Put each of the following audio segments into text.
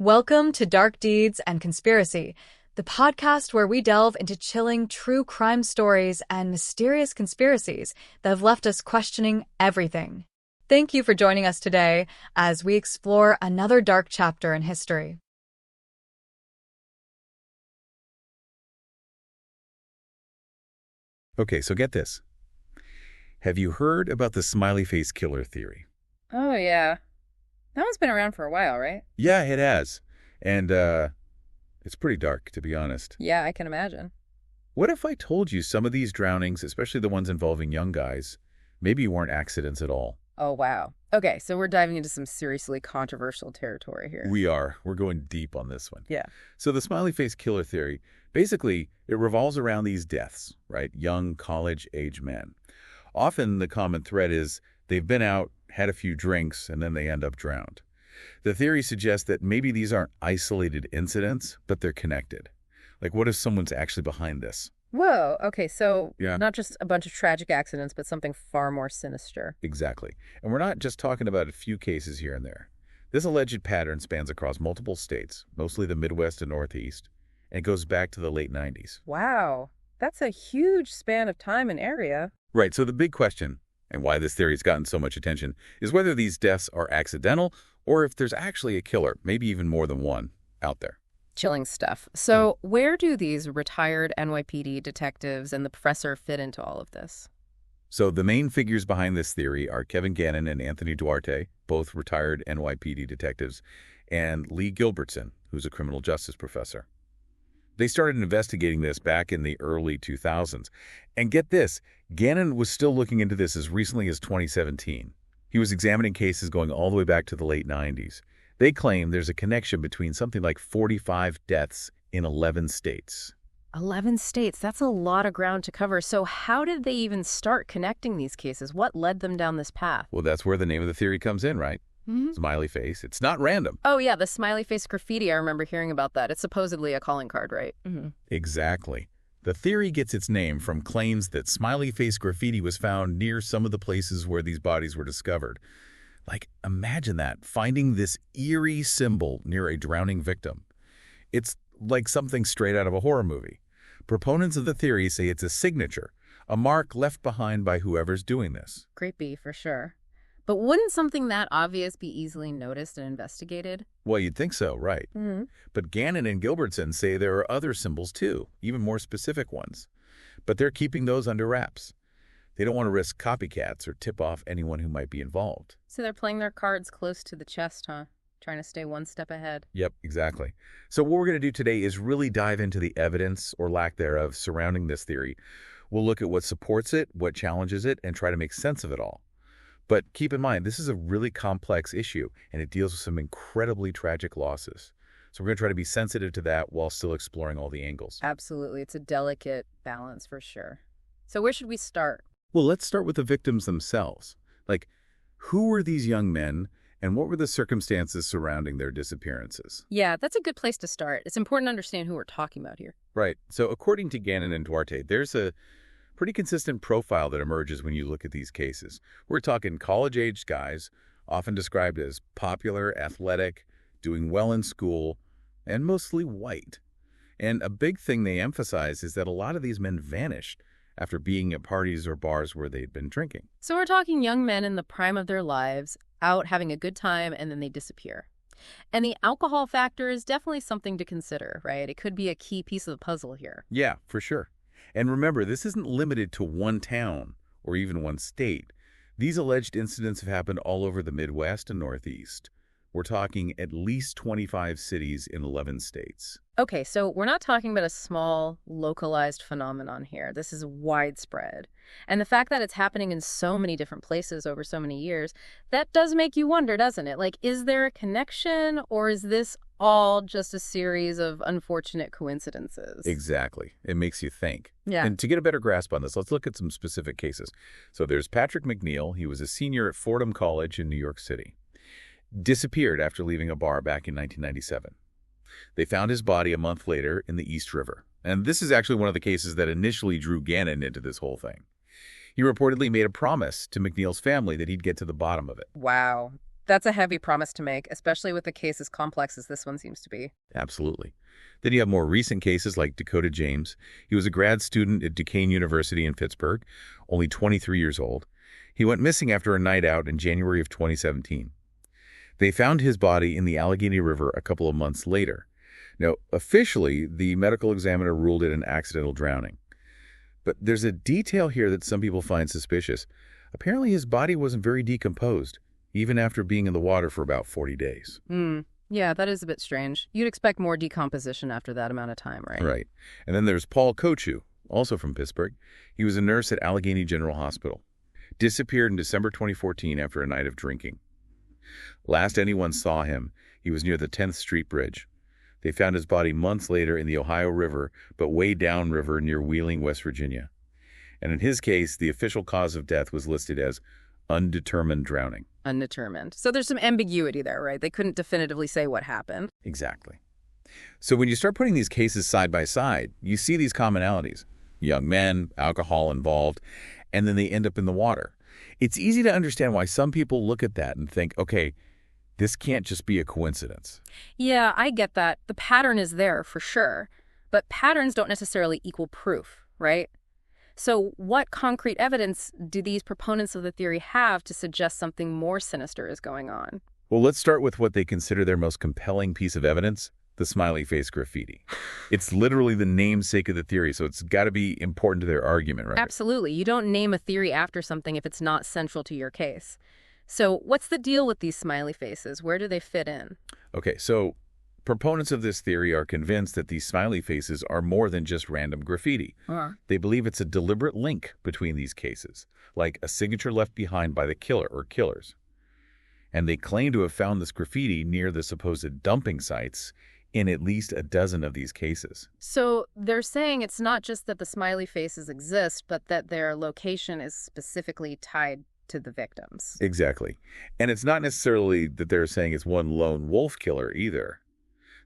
Welcome to Dark Deeds and Conspiracy, the podcast where we delve into chilling true crime stories and mysterious conspiracies that have left us questioning everything. Thank you for joining us today as we explore another dark chapter in history. Okay, so get this. Have you heard about the Smiley Face Killer theory? Oh, yeah. That one's been around for a while, right? Yeah, it has. And, it's pretty dark, to be honest. Yeah, I can imagine. What if I told you some of these drownings, especially the ones involving young guys, maybe weren't accidents at all? Oh, wow. Okay, so we're diving into some seriously controversial territory here. We are. We're going deep on this one. Yeah. So the Smiley Face Killer theory, basically, it revolves around these deaths, right? Young, college-age men. Often the common thread is they've been out, had a few drinks, and then they end up drowned. The theory suggests that maybe these aren't isolated incidents, but they're connected. Like, what if someone's actually behind this? Whoa, okay, so Yeah. not just a bunch of tragic accidents, but something far more sinister. Exactly. And we're not just talking about a few cases here and there. This alleged pattern spans across multiple states, mostly the Midwest and Northeast, and it goes back to the late 90s. Wow, that's a huge span of time and area. Right, so the big question, and why this theory has gotten so much attention, is whether these deaths are accidental or if there's actually a killer, maybe even more than one, out there. Chilling stuff. So where do these retired NYPD detectives and the professor fit into all of this? So the main figures behind this theory are Kevin Gannon and Anthony Duarte, both retired NYPD detectives, and Lee Gilbertson, who's a criminal justice professor. They started investigating this back in the early 2000s. And get this, Gannon was still looking into this as recently as 2017. He was examining cases going all the way back to the late 90s. They claim there's a connection between something like 45 deaths in 11 states. 11 states, that's a lot of ground to cover. So how did they even start connecting these cases? What led them down this path? Well, that's where the name of the theory comes in, right? Smiley face. It's not random. Oh, yeah, the smiley face graffiti. I remember hearing about that. It's supposedly a calling card, right? Exactly. The theory gets its name from claims that smiley face graffiti was found near some of the places where these bodies were discovered. Like, imagine that, finding this eerie symbol near a drowning victim. It's like something straight out of a horror movie. Proponents of the theory say it's a signature, a mark left behind by whoever's doing this. Creepy, for sure. But wouldn't something that obvious be easily noticed and investigated? Well, you'd think so, right? But Gannon and Gilbertson say there are other symbols too, even more specific ones. But they're keeping those under wraps. They don't want to risk copycats or tip off anyone who might be involved. So they're playing their cards close to the chest, huh? Trying to stay one step ahead. Yep, exactly. So what we're going to do today is really dive into the evidence, or lack thereof, surrounding this theory. We'll look at what supports it, what challenges it, and try to make sense of it all. But keep in mind, this is a really complex issue, and it deals with some incredibly tragic losses. So we're going to try to be sensitive to that while still exploring all the angles. Absolutely. It's a delicate balance, for sure. So where should we start? Well, let's start with the victims themselves. Like, who were these young men, and what were the circumstances surrounding their disappearances? Yeah, that's a good place to start. It's important to understand who we're talking about here. Right. So according to Gannon and Duarte, there's a pretty consistent profile that emerges when you look at these cases. We're talking college-aged guys, often described as popular, athletic, doing well in school, and mostly white. And a big thing they emphasize is that a lot of these men vanished after being at parties or bars where they'd been drinking. So we're talking young men in the prime of their lives, out having a good time, and then they disappear. And the alcohol factor is definitely something to consider, right? It could be a key piece of the puzzle here. Yeah, for sure. And remember, this isn't limited to one town or even one state. These alleged incidents have happened all over the Midwest and Northeast. We're talking at least 25 cities in 11 states. Okay, so we're not talking about a small, localized phenomenon here. This is widespread. And the fact that it's happening in so many different places over so many years, that does make you wonder, doesn't it? Like, is there a connection, or is this all just a series of unfortunate coincidences? Exactly. It makes you think. Yeah. And to get a better grasp on this, let's look at some specific cases. So there's Patrick McNeil. He was a senior at Fordham College in New York City. Disappeared after leaving a bar back in 1997. They found his body a month later in the East River. And this is actually one of the cases that initially drew Gannon into this whole thing. He reportedly made a promise to McNeil's family that he'd get to the bottom of it. Wow. That's a heavy promise to make, especially with a case as complex as this one seems to be. Absolutely. Then you have more recent cases like Dakota James. He was a grad student at Duquesne University in Pittsburgh, only 23 years old. He went missing after a night out in January of 2017. They found his body in the Allegheny River a couple of months later. Now, officially, the medical examiner ruled it an accidental drowning. But there's a detail here that some people find suspicious. Apparently, his body wasn't very decomposed, even after being in the water for about 40 days. Yeah, that is a bit strange. You'd expect more decomposition after that amount of time, right? Right. And then there's Paul Kochu, also from Pittsburgh. He was a nurse at Allegheny General Hospital. Disappeared in December 2014 after a night of drinking. Last anyone saw him, he was near the 10th Street Bridge. They found his body months later in the Ohio River, but way downriver near Wheeling, West Virginia. And in his case, the official cause of death was listed as undetermined drowning. Undetermined. So there's some ambiguity there, right? They couldn't definitively say what happened. Exactly. So when you start putting these cases side by side, you see these commonalities. Young men, alcohol involved, and then they end up in the water. It's easy to understand why some people look at that and think, okay, this can't just be a coincidence. Yeah, I get that. The pattern is there for sure. But patterns don't necessarily equal proof, right? So what concrete evidence do these proponents of the theory have to suggest something more sinister is going on? Well, let's start with what they consider their most compelling piece of evidence, the smiley face graffiti. It's literally the namesake of the theory, so it's got to be important to their argument, right? Absolutely. You don't name a theory after something if it's not central to your case. So what's the deal with these smiley faces? Where do they fit in? Okay, so proponents of this theory are convinced that these smiley faces are more than just random graffiti. They believe it's a deliberate link between these cases, like a signature left behind by the killer or killers. And they claim to have found this graffiti near the supposed dumping sites in at least a dozen of these cases. So they're saying it's not just that the smiley faces exist, but that their location is specifically tied to the victims. Exactly. And it's not necessarily that they're saying it's one lone wolf killer either.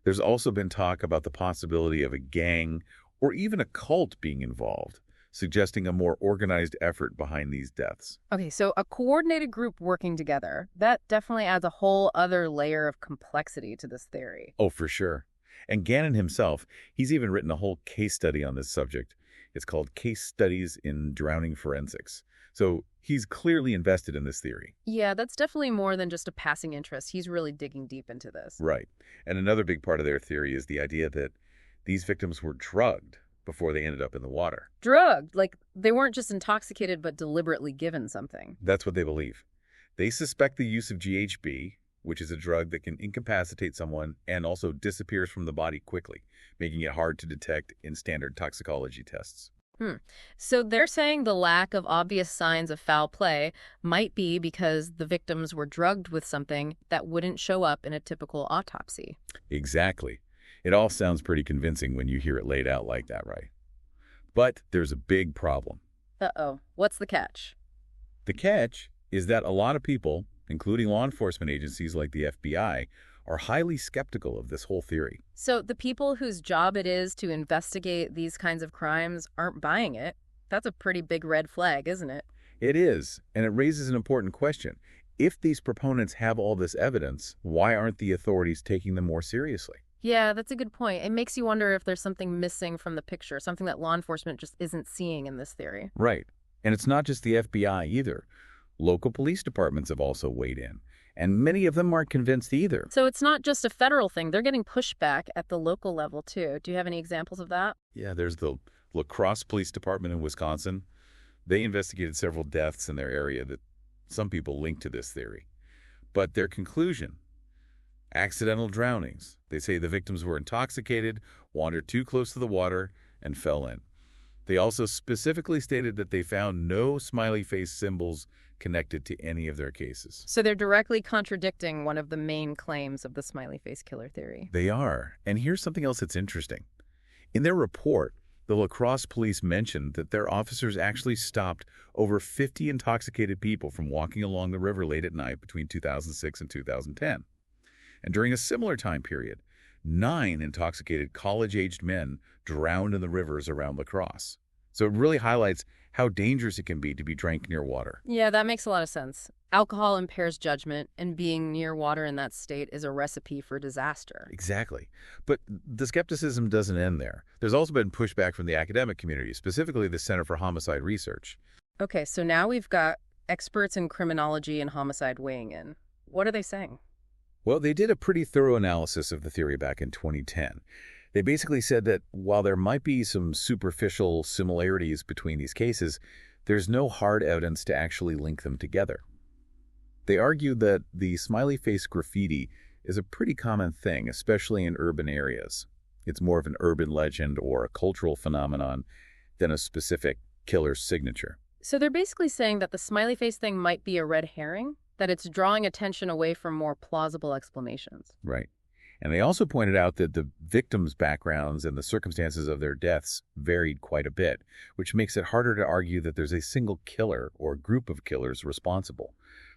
There's also been talk about the possibility of a gang or even a cult being involved, suggesting a more organized effort behind these deaths. Okay, so a coordinated group working together, that definitely adds a whole other layer of complexity to this theory. Oh, for sure. And Gannon himself, he's even written a whole case study on this subject. It's called Case Studies in Drowning Forensics. So he's clearly invested in this theory. Yeah, that's definitely more than just a passing interest. He's really digging deep into this. Right. And another big part of their theory is the idea that these victims were drugged before they ended up in the water. Drugged? Like they weren't just intoxicated, but deliberately given something. That's what they believe. They suspect the use of GHB, which is a drug that can incapacitate someone and also disappears from the body quickly, making it hard to detect in standard toxicology tests. So they're saying the lack of obvious signs of foul play might be because the victims were drugged with something that wouldn't show up in a typical autopsy. Exactly. It all sounds pretty convincing when you hear it laid out like that, right? But there's a big problem. Uh-oh. What's the catch? The catch is that a lot of people, including law enforcement agencies like the FBI, are highly skeptical of this whole theory. So the people whose job it is to investigate these kinds of crimes aren't buying it. That's a pretty big red flag, isn't it? It is, and it raises an important question. If these proponents have all this evidence, why aren't the authorities taking them more seriously? Yeah, that's a good point. It makes you wonder if there's something missing from the picture, something that law enforcement just isn't seeing in this theory. Right. And it's not just the FBI either. Local police departments have also weighed in, and many of them aren't convinced either. So it's not just a federal thing. They're getting pushback at the local level, too. Do you have any examples of that? Yeah, there's the La Crosse Police Department in Wisconsin. They investigated several deaths in their area that some people link to this theory. But their conclusion, accidental drownings. They say the victims were intoxicated, wandered too close to the water, and fell in. They also specifically stated that they found no smiley face symbols connected to any of their cases. So they're directly contradicting one of the main claims of the smiley face killer theory. They are. And here's something else that's interesting. In their report, the La Crosse police mentioned that their officers actually stopped over 50 intoxicated people from walking along the river late at night between 2006 and 2010. And during a similar time period, 9 intoxicated college-aged men drowned in the rivers around La Crosse. So it really highlights how dangerous it can be to be drank near water. Yeah, that makes a lot of sense. Alcohol impairs judgment, and being near water in that state is a recipe for disaster. Exactly. But the skepticism doesn't end there. There's also been pushback from the academic community, specifically the Center for Homicide Research. Okay, so now we've got experts in criminology and homicide weighing in. What are they saying? Well, they did a pretty thorough analysis of the theory back in 2010. They basically said that while there might be some superficial similarities between these cases, there's no hard evidence to actually link them together. They argued that the smiley face graffiti is a pretty common thing, especially in urban areas. It's more of an urban legend or a cultural phenomenon than a specific killer's signature. So they're basically saying that the smiley face thing might be a red herring, that it's drawing attention away from more plausible explanations. Right. And they also pointed out that the victims' backgrounds and the circumstances of their deaths varied quite a bit, which makes it harder to argue that there's a single killer or group of killers responsible.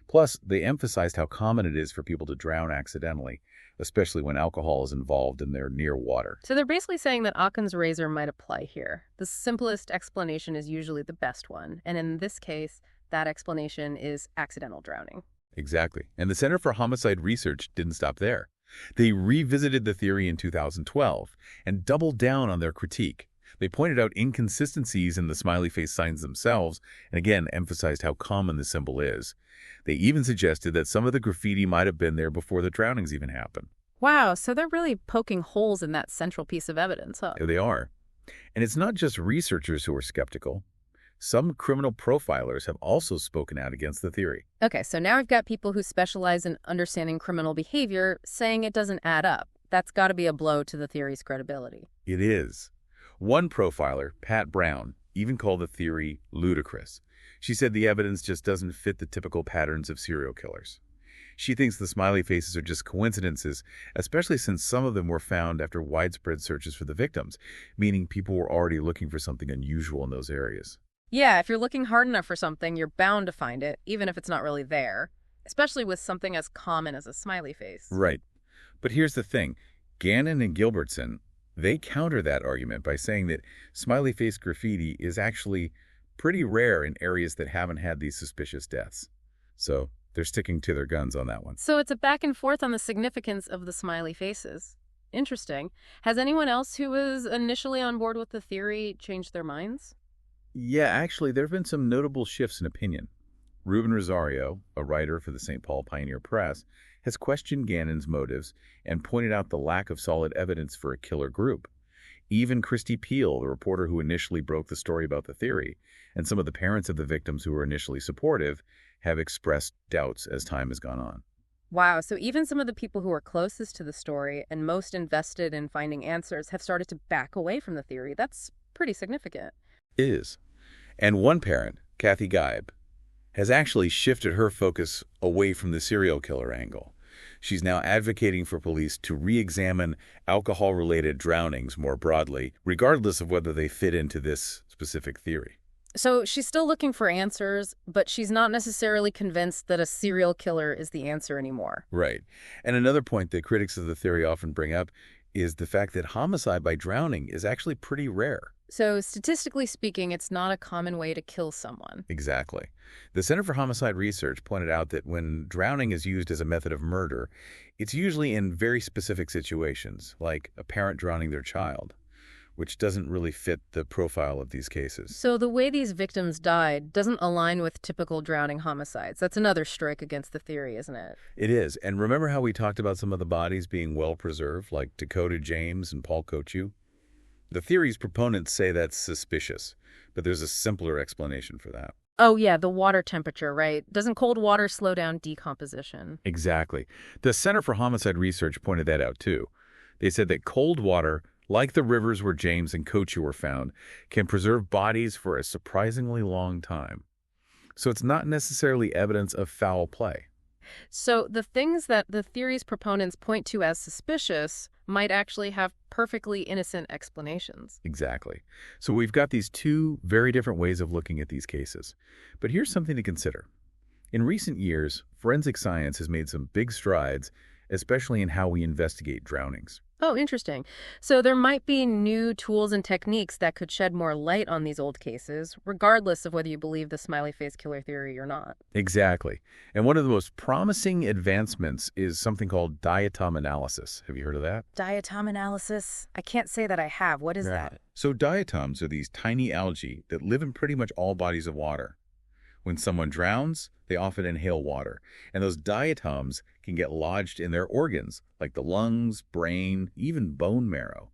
Plus, they emphasized how common it is for people to drown accidentally, especially when alcohol is involved and they're near water. So they're basically saying that Occam's razor might apply here. The simplest explanation is usually the best one, and in this case, that explanation is accidental drowning. Exactly. And the Center for Homicide Research didn't stop there. They revisited the theory in 2012 and doubled down on their critique. They pointed out inconsistencies in the smiley face signs themselves and again emphasized how common the symbol is. They even suggested that some of the graffiti might have been there before the drownings even happened. Wow, so they're really poking holes in that central piece of evidence, huh? They are. And it's not just researchers who are skeptical. Some criminal profilers have also spoken out against the theory. Okay, so now I've got people who specialize in understanding criminal behavior saying it doesn't add up. That's got to be a blow to the theory's credibility. It is. One profiler, Pat Brown, even called the theory ludicrous. She said the evidence just doesn't fit the typical patterns of serial killers. She thinks the smiley faces are just coincidences, especially since some of them were found after widespread searches for the victims, meaning people were already looking for something unusual in those areas. Yeah, if you're looking hard enough for something, you're bound to find it, even if it's not really there, especially with something as common as a smiley face. Right. But here's the thing. Gannon and Gilbertson, they counter that argument by saying that smiley face graffiti is actually pretty rare in areas that haven't had these suspicious deaths. So they're sticking to their guns on that one. So it's a back and forth on the significance of the smiley faces. Interesting. Has anyone else who was initially on board with the theory changed their minds? Yeah, actually, there have been some notable shifts in opinion. Ruben Rosario, a writer for the St. Paul Pioneer Press, has questioned Gannon's motives and pointed out the lack of solid evidence for a killer group. Even Christy Peel, the reporter who initially broke the story about the theory, and some of the parents of the victims who were initially supportive, have expressed doubts as time has gone on. Wow, so even some of the people who are closest to the story and most invested in finding answers have started to back away from the theory. That's pretty significant. Is. And one parent, Kathy Geib, has actually shifted her focus away from the serial killer angle. She's now advocating for police to re-examine alcohol-related drownings more broadly, regardless of whether they fit into this specific theory. So she's still looking for answers, but she's not necessarily convinced that a serial killer is the answer anymore. Right. And another point that critics of the theory often bring up is the fact that homicide by drowning is actually pretty rare. So statistically speaking, it's not a common way to kill someone. Exactly. The Center for Homicide Research pointed out that when drowning is used as a method of murder, it's usually in very specific situations, like a parent drowning their child, which doesn't really fit the profile of these cases. So the way these victims died doesn't align with typical drowning homicides. That's another strike against the theory, isn't it? It is. And remember how we talked about some of the bodies being well-preserved, like Dakota James and Paul Kochu? The theory's proponents say that's suspicious, but there's a simpler explanation for that. Oh, yeah, the water temperature, right? Doesn't cold water slow down decomposition? Exactly. The Center for Homicide Research pointed that out, too. They said that cold water, like the rivers where James and Kochu were found, can preserve bodies for a surprisingly long time. So it's not necessarily evidence of foul play. So the things that the theory's proponents point to as suspicious might actually have perfectly innocent explanations. Exactly. So we've got these two very different ways of looking at these cases. But here's something to consider. In recent years, forensic science has made some big strides especially in how we investigate drownings. Oh, interesting. So there might be new tools and techniques that could shed more light on these old cases, regardless of whether you believe the smiley face killer theory or not. Exactly. And one of the most promising advancements is something called diatom analysis. Have you heard of that? Diatom analysis? I can't say that I have. What is that? So diatoms are these tiny algae that live in pretty much all bodies of water. When someone drowns, they often inhale water, and those diatoms can get lodged in their organs, like the lungs, brain, even bone marrow.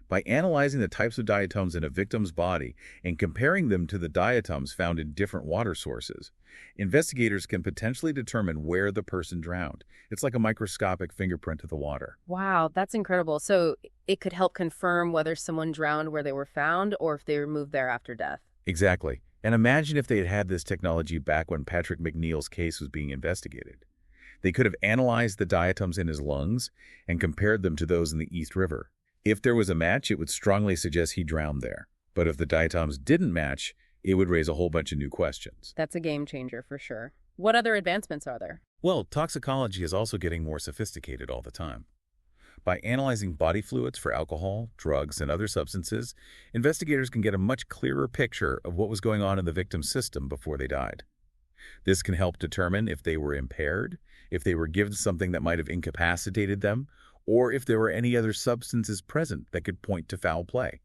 By analyzing the types of diatoms in a victim's body and comparing them to the diatoms found in different water sources, investigators can potentially determine where the person drowned. It's like a microscopic fingerprint of the water. Wow, that's incredible. So it could help confirm whether someone drowned where they were found or if they were moved there after death. Exactly. And imagine if they had had this technology back when Patrick McNeil's case was being investigated. They could have analyzed the diatoms in his lungs and compared them to those in the East River. If there was a match, it would strongly suggest he drowned there. But if the diatoms didn't match, it would raise a whole bunch of new questions. That's a game changer for sure. What other advancements are there? Well, toxicology is also getting more sophisticated all the time. By analyzing body fluids for alcohol, drugs, and other substances, investigators can get a much clearer picture of what was going on in the victim's system before they died. This can help determine if they were impaired, if they were given something that might have incapacitated them, or if there were any other substances present that could point to foul play.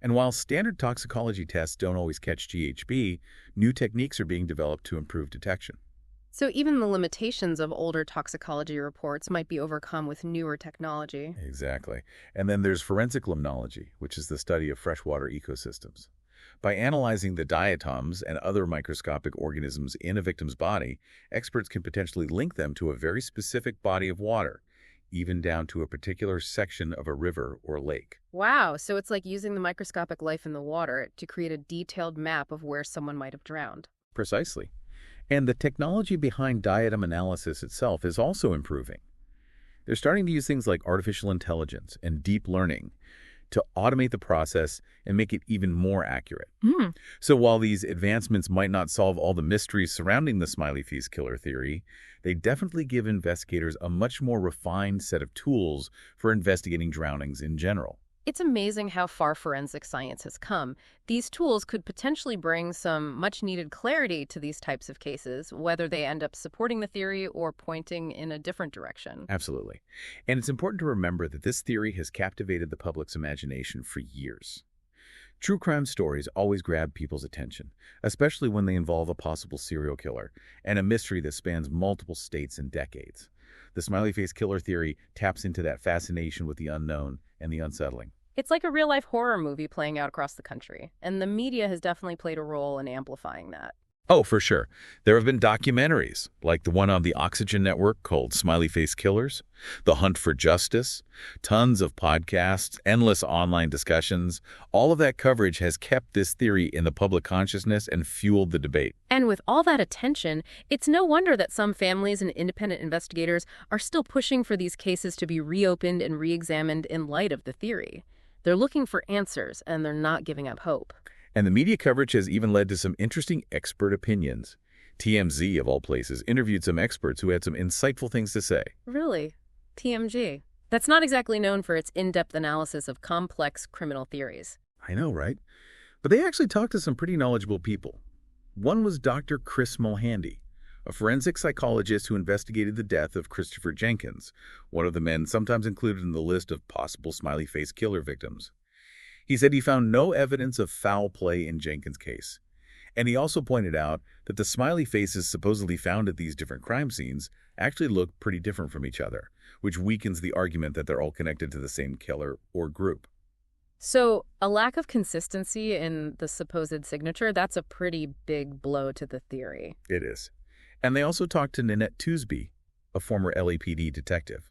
And while standard toxicology tests don't always catch GHB, new techniques are being developed to improve detection. So even the limitations of older toxicology reports might be overcome with newer technology. Exactly. And then there's forensic limnology, which is the study of freshwater ecosystems. By analyzing the diatoms and other microscopic organisms in a victim's body, experts can potentially link them to a very specific body of water, even down to a particular section of a river or lake. Wow, so it's like using the microscopic life in the water to create a detailed map of where someone might have drowned. Precisely. And the technology behind diatom analysis itself is also improving. They're starting to use things like artificial intelligence and deep learning to automate the process and make it even more accurate. So while these advancements might not solve all the mysteries surrounding the smiley face killer theory, they definitely give investigators a much more refined set of tools for investigating drownings in general. It's amazing how far forensic science has come. These tools could potentially bring some much-needed clarity to these types of cases, whether they end up supporting the theory or pointing in a different direction. Absolutely. And it's important to remember that this theory has captivated the public's imagination for years. True crime stories always grab people's attention, especially when they involve a possible serial killer and a mystery that spans multiple states and decades. The smiley face killer theory taps into that fascination with the unknown and the unsettling. It's like a real-life horror movie playing out across the country, and the media has definitely played a role in amplifying that. Oh, for sure. There have been documentaries, like the one on the Oxygen Network called Smiley Face Killers, The Hunt for Justice, tons of podcasts, endless online discussions. All of that coverage has kept this theory in the public consciousness and fueled the debate. And with all that attention, it's no wonder that some families and independent investigators are still pushing for these cases to be reopened and re-examined in light of the theory. They're looking for answers, and they're not giving up hope. And the media coverage has even led to some interesting expert opinions. TMZ, of all places, interviewed some experts who had some insightful things to say. Really? TMG? That's not exactly known for its in-depth analysis of complex criminal theories. I know, right? But they actually talked to some pretty knowledgeable people. One was Dr. Chris Mulhandy, a forensic psychologist who investigated the death of Christopher Jenkins, one of the men sometimes included in the list of possible smiley face killer victims. He said he found no evidence of foul play in Jenkins' case. And he also pointed out that the smiley faces supposedly found at these different crime scenes actually look pretty different from each other, which weakens the argument that they're all connected to the same killer or group. So a lack of consistency in the supposed signature, that's a pretty big blow to the theory. It is. And they also talked to Nanette Toosby, a former LAPD detective.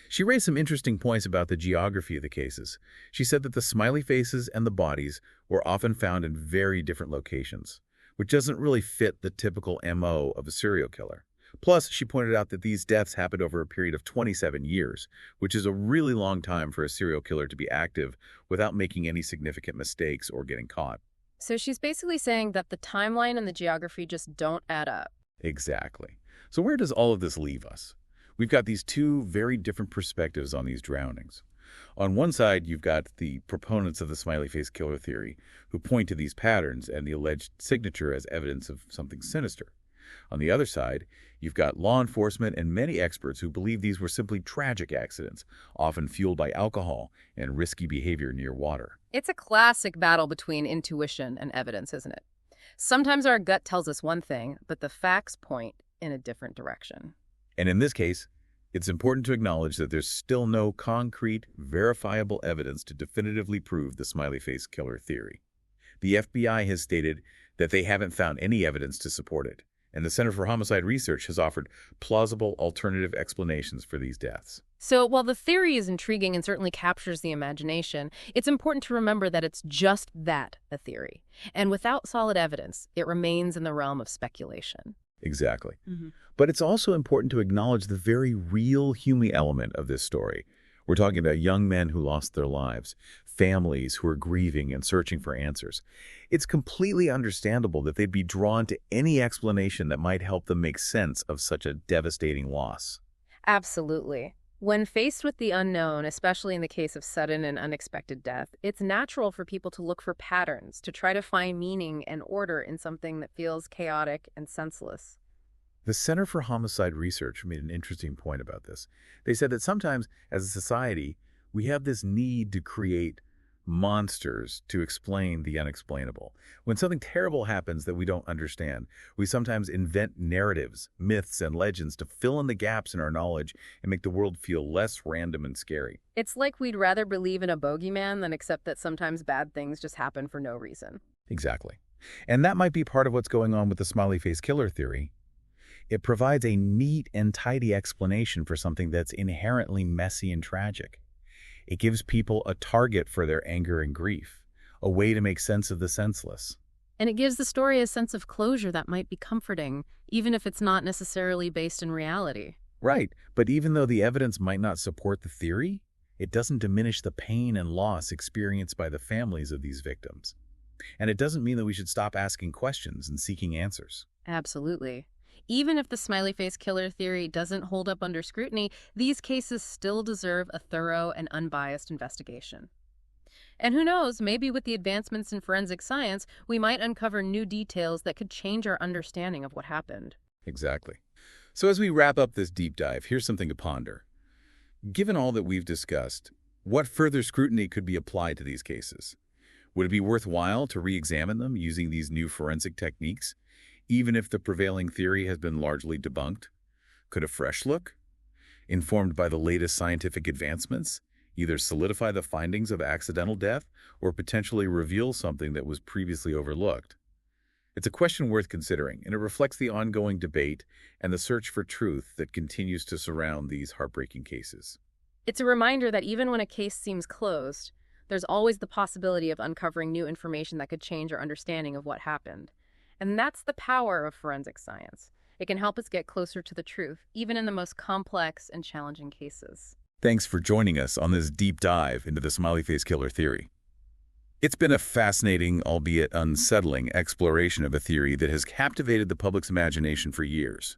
She raised some interesting points about the geography of the cases. She said that the smiley faces and the bodies were often found in very different locations, which doesn't really fit the typical MO of a serial killer. Plus, she pointed out that these deaths happened over a period of 27 years, which is a really long time for a serial killer to be active without making any significant mistakes or getting caught. So she's basically saying that the timeline and the geography just don't add up. Exactly. So where does all of this leave us? We've got these two very different perspectives on these drownings. On one side, you've got the proponents of the Smiley Face Killer theory, who point to these patterns and the alleged signature as evidence of something sinister. On the other side, you've got law enforcement and many experts who believe these were simply tragic accidents, often fueled by alcohol and risky behavior near water. It's a classic battle between intuition and evidence, isn't it? Sometimes our gut tells us one thing, but the facts point in a different direction. And in this case, it's important to acknowledge that there's still no concrete, verifiable evidence to definitively prove the Smiley Face Killer theory. The FBI has stated that they haven't found any evidence to support it, and the Center for Homicide Research has offered plausible alternative explanations for these deaths. So while the theory is intriguing and certainly captures the imagination, it's important to remember that it's just that, a theory. And without solid evidence, it remains in the realm of speculation. Exactly. But it's also important to acknowledge the very real human element of this story. We're talking about young men who lost their lives, families who are grieving and searching for answers. It's completely understandable that they'd be drawn to any explanation that might help them make sense of such a devastating loss. Absolutely. When faced with the unknown, especially in the case of sudden and unexpected death, it's natural for people to look for patterns, to try to find meaning and order in something that feels chaotic and senseless. The Center for Homicide Research made an interesting point about this. They said that sometimes, as a society, we have this need to create monsters to explain the unexplainable. When something terrible happens that we don't understand, we sometimes invent narratives, myths, and legends to fill in the gaps in our knowledge and make the world feel less random and scary. It's like we'd rather believe in a bogeyman than accept that sometimes bad things just happen for no reason. Exactly. And that might be part of what's going on with the Smiley Face Killer theory. It provides a neat and tidy explanation for something that's inherently messy and tragic. It gives people a target for their anger and grief, a way to make sense of the senseless. And it gives the story a sense of closure that might be comforting, even if it's not necessarily based in reality. Right, but even though the evidence might not support the theory, it doesn't diminish the pain and loss experienced by the families of these victims. And it doesn't mean that we should stop asking questions and seeking answers. Absolutely. Even if the Smiley Face Killer theory doesn't hold up under scrutiny, these cases still deserve a thorough and unbiased investigation. And who knows, maybe with the advancements in forensic science, we might uncover new details that could change our understanding of what happened. Exactly. So as we wrap up this deep dive, here's something to ponder. Given all that we've discussed, what further scrutiny could be applied to these cases? Would it be worthwhile to re-examine them using these new forensic techniques, even if the prevailing theory has been largely debunked? Could a fresh look, informed by the latest scientific advancements, either solidify the findings of accidental death or potentially reveal something that was previously overlooked? It's a question worth considering, and it reflects the ongoing debate and the search for truth that continues to surround these heartbreaking cases. It's a reminder that even when a case seems closed, there's always the possibility of uncovering new information that could change our understanding of what happened. And that's the power of forensic science. It can help us get closer to the truth, even in the most complex and challenging cases. Thanks for joining us on this deep dive into the Smiley Face Killer theory. It's been a fascinating, albeit unsettling, exploration of a theory that has captivated the public's imagination for years.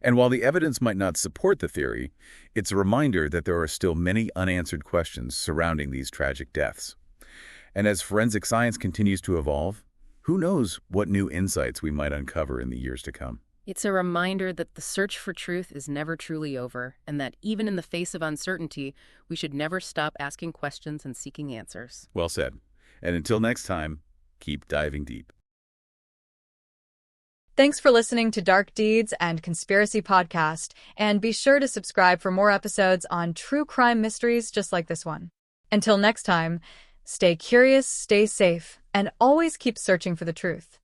And while the evidence might not support the theory, it's a reminder that there are still many unanswered questions surrounding these tragic deaths. And as forensic science continues to evolve, who knows what new insights we might uncover in the years to come. It's a reminder that the search for truth is never truly over, and that even in the face of uncertainty, we should never stop asking questions and seeking answers. Well said. And until next time, keep diving deep. Thanks for listening to Dark Deeds and Conspiracy Podcast, and be sure to subscribe for more episodes on true crime mysteries just like this one. Until next time, stay curious, stay safe, and always keep searching for the truth.